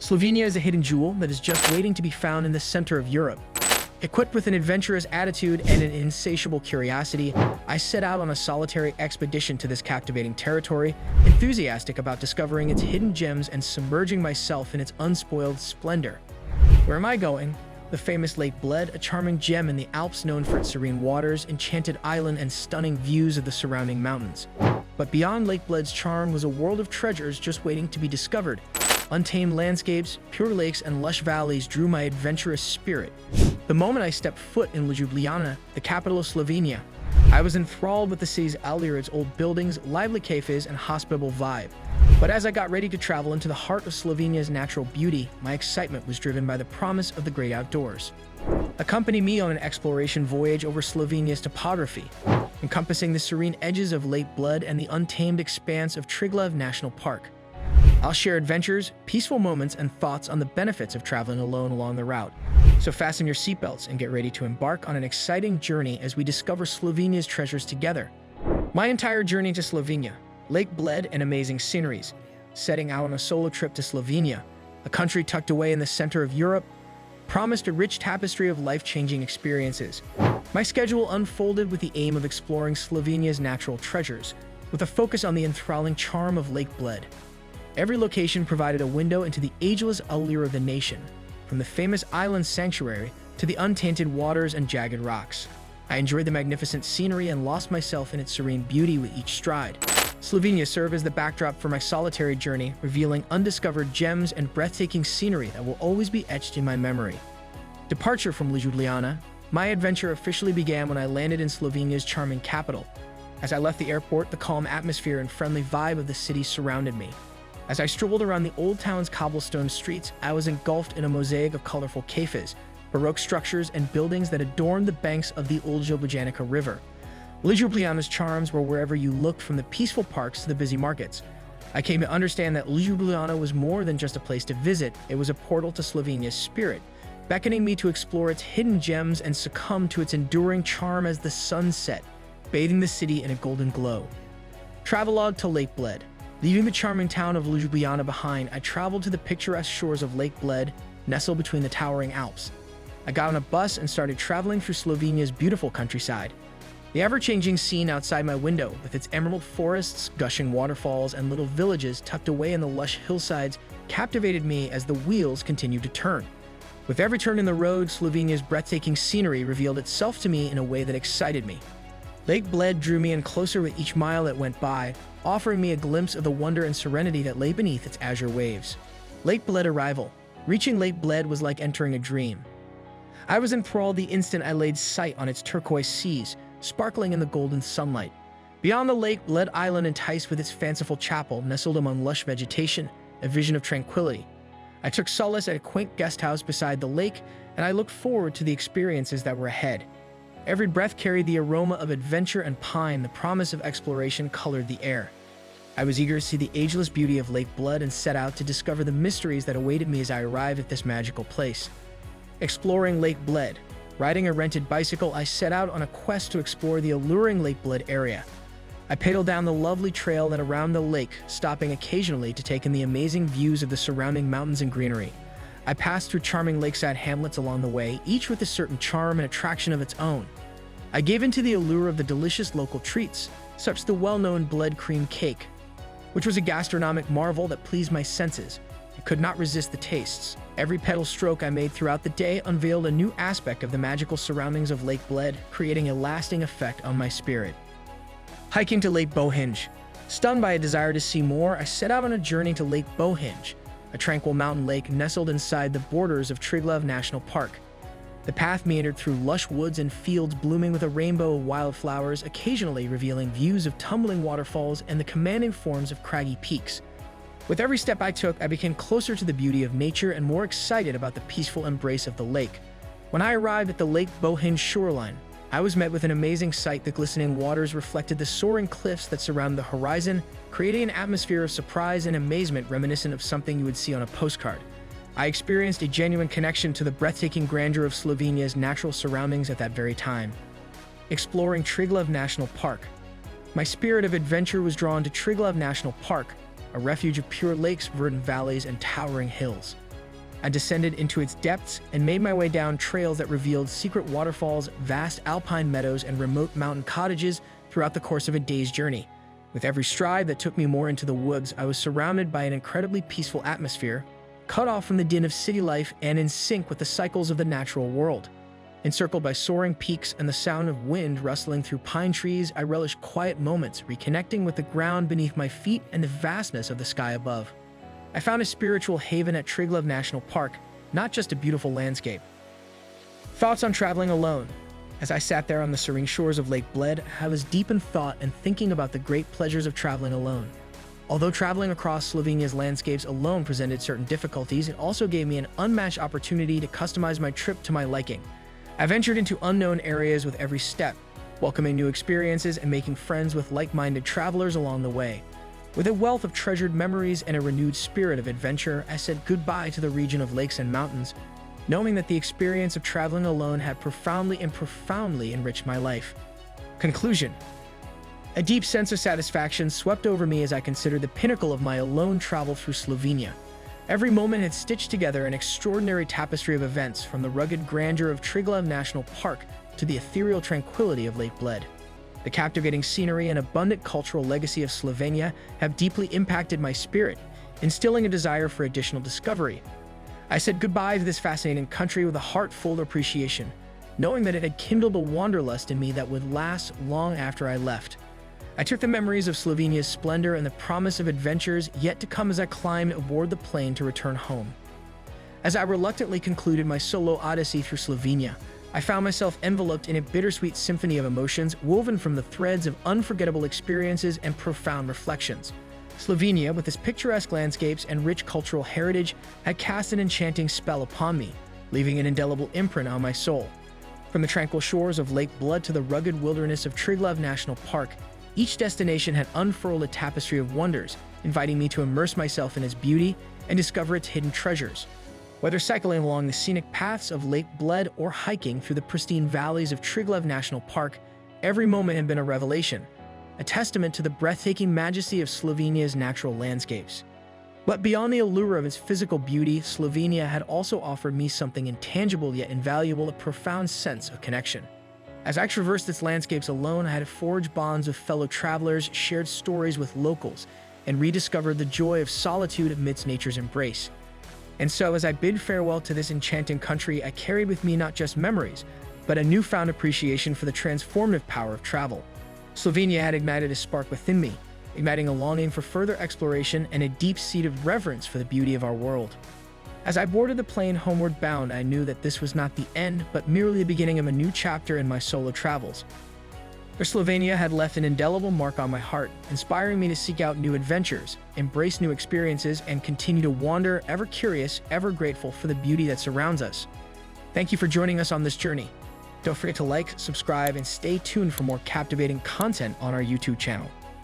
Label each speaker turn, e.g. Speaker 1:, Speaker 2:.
Speaker 1: Slovenia is a hidden jewel that is just waiting to be found in the center of Europe. Equipped with an adventurous attitude and an insatiable curiosity, I set out on a solitary expedition to this captivating territory, enthusiastic about discovering its hidden gems and submerging myself in its unspoiled splendor. Where am I going? The famous Lake Bled, a charming gem in the Alps known for its serene waters, enchanted island, and stunning views of the surrounding mountains. But beyond Lake Bled's charm was a world of treasures just waiting to be discovered. Untamed landscapes, pure lakes, and lush valleys drew my adventurous spirit. The moment I stepped foot in Ljubljana, the capital of Slovenia, I was enthralled with the city's allure, its old buildings, lively cafes, and hospitable vibe. But as I got ready to travel into the heart of Slovenia's natural beauty, my excitement was driven by the promise of the great outdoors. Accompany me on an exploration voyage over Slovenia's topography, encompassing the serene edges of Lake Bled and the untamed expanse of Triglav National Park. I'll share adventures, peaceful moments, and thoughts on the benefits of traveling alone along the route. So fasten your seatbelts and get ready to embark on an exciting journey as we discover Slovenia's treasures together. My entire journey to Slovenia, Lake Bled, and amazing sceneries. Setting out on a solo trip to Slovenia, a country tucked away in the center of Europe, promised a rich tapestry of life-changing experiences. My schedule unfolded with the aim of exploring Slovenia's natural treasures, with a focus on the enthralling charm of Lake Bled. Every location provided a window into the ageless allure of the nation, from the famous island sanctuary to the untainted waters and jagged rocks. I enjoyed the magnificent scenery and lost myself in its serene beauty with each stride. Slovenia served as the backdrop for my solitary journey, revealing undiscovered gems and breathtaking scenery that will always be etched in my memory. Departure from Ljubljana, my adventure officially began when I landed in Slovenia's charming capital. As I left the airport, the calm atmosphere and friendly vibe of the city surrounded me. As I strolled around the old town's cobblestone streets, I was engulfed in a mosaic of colorful cafes, baroque structures, and buildings that adorned the banks of the old Ljubljana River. Ljubljana's charms were wherever you looked, from the peaceful parks to the busy markets. I came to understand that Ljubljana was more than just a place to visit, it was a portal to Slovenia's spirit, beckoning me to explore its hidden gems and succumb to its enduring charm as the sun set, bathing the city in a golden glow. Travelogue to Lake Bled. Leaving the charming town of Ljubljana behind, I traveled to the picturesque shores of Lake Bled, nestled between the towering Alps. I got on a bus and started traveling through Slovenia's beautiful countryside. The ever-changing scene outside my window, with its emerald forests, gushing waterfalls, and little villages tucked away in the lush hillsides, captivated me as the wheels continued to turn. With every turn in the road, Slovenia's breathtaking scenery revealed itself to me in a way that excited me. Lake Bled drew me in closer with each mile that went by, offering me a glimpse of the wonder and serenity that lay beneath its azure waves. Lake Bled arrival. Reaching Lake Bled was like entering a dream. I was enthralled the instant I laid sight on its turquoise seas, sparkling in the golden sunlight. Beyond the lake, Bled Island enticed with its fanciful chapel, nestled among lush vegetation, a vision of tranquility. I took solace at a quaint guest house beside the lake, and I looked forward to the experiences that were ahead. Every breath carried the aroma of adventure and pine, the promise of exploration colored the air. I was eager to see the ageless beauty of Lake Bled and set out to discover the mysteries that awaited me as I arrived at this magical place. Exploring Lake Bled. Riding a rented bicycle, I set out on a quest to explore the alluring Lake Bled area. I pedaled down the lovely trail that around the lake, stopping occasionally to take in the amazing views of the surrounding mountains and greenery. I passed through charming lakeside hamlets along the way, each with a certain charm and attraction of its own. I gave in to the allure of the delicious local treats, such as the well-known Bled cream cake, which was a gastronomic marvel that pleased my senses. I could not resist the tastes. Every pedal stroke I made throughout the day unveiled a new aspect of the magical surroundings of Lake Bled, creating a lasting effect on my spirit. Hiking to Lake Bohinj. Stunned by a desire to see more, I set out on a journey to Lake Bohinj, a tranquil mountain lake nestled inside the borders of Triglav National Park. The path meandered through lush woods and fields blooming with a rainbow of wildflowers, occasionally revealing views of tumbling waterfalls and the commanding forms of craggy peaks. With every step I took, I became closer to the beauty of nature and more excited about the peaceful embrace of the lake. When I arrived at the Lake Bohinj shoreline, I was met with an amazing sight. The glistening waters reflected the soaring cliffs that surround the horizon, creating an atmosphere of surprise and amazement reminiscent of something you would see on a postcard. I experienced a genuine connection to the breathtaking grandeur of Slovenia's natural surroundings at that very time. Exploring Triglav National Park. My spirit of adventure was drawn to Triglav National Park, a refuge of pure lakes, verdant valleys, and towering hills. I descended into its depths and made my way down trails that revealed secret waterfalls, vast alpine meadows, and remote mountain cottages throughout the course of a day's journey. With every stride that took me more into the woods, I was surrounded by an incredibly peaceful atmosphere, cut off from the din of city life and in sync with the cycles of the natural world. Encircled by soaring peaks and the sound of wind rustling through pine trees, I relished quiet moments, reconnecting with the ground beneath my feet and the vastness of the sky above. I found a spiritual haven at Triglav National Park, not just a beautiful landscape. Thoughts on traveling alone. As I sat there on the serene shores of Lake Bled, I was deep in thought and thinking about the great pleasures of traveling alone. Although traveling across Slovenia's landscapes alone presented certain difficulties, it also gave me an unmatched opportunity to customize my trip to my liking. I ventured into unknown areas with every step, welcoming new experiences and making friends with like-minded travelers along the way. With a wealth of treasured memories and a renewed spirit of adventure, I said goodbye to the region of lakes and mountains, knowing that the experience of traveling alone had profoundly enriched my life. Conclusion. A deep sense of satisfaction swept over me as I considered the pinnacle of my alone travel through Slovenia. Every moment had stitched together an extraordinary tapestry of events, from the rugged grandeur of Triglav National Park to the ethereal tranquility of Lake Bled. The captivating scenery and abundant cultural legacy of Slovenia have deeply impacted my spirit, instilling a desire for additional discovery. I said goodbye to this fascinating country with a heart full of appreciation, knowing that it had kindled a wanderlust in me that would last long after I left. I took the memories of Slovenia's splendor and the promise of adventures yet to come as I climbed aboard the plane to return home. As I reluctantly concluded my solo odyssey through Slovenia, I found myself enveloped in a bittersweet symphony of emotions woven from the threads of unforgettable experiences and profound reflections. Slovenia, with its picturesque landscapes and rich cultural heritage, had cast an enchanting spell upon me, leaving an indelible imprint on my soul. From the tranquil shores of Lake Bled to the rugged wilderness of Triglav National Park, each destination had unfurled a tapestry of wonders, inviting me to immerse myself in its beauty and discover its hidden treasures. Whether cycling along the scenic paths of Lake Bled or hiking through the pristine valleys of Triglav National Park, every moment had been a revelation, a testament to the breathtaking majesty of Slovenia's natural landscapes. But beyond the allure of its physical beauty, Slovenia had also offered me something intangible yet invaluable, a profound sense of connection. As I traversed its landscapes alone, I had forged bonds with fellow travelers, shared stories with locals, and rediscovered the joy of solitude amidst nature's embrace. And so, as I bid farewell to this enchanting country, I carried with me not just memories, but a newfound appreciation for the transformative power of travel. Slovenia had ignited a spark within me, igniting a longing for further exploration and a deep-seated reverence for the beauty of our world. As I boarded the plane homeward bound, I knew that this was not the end, but merely the beginning of a new chapter in my solo travels. For Slovenia had left an indelible mark on my heart, inspiring me to seek out new adventures, embrace new experiences, and continue to wander, ever curious, ever grateful for the beauty that surrounds us. Thank you for joining us on this journey. Don't forget to like, subscribe, and stay tuned for more captivating content on our YouTube channel.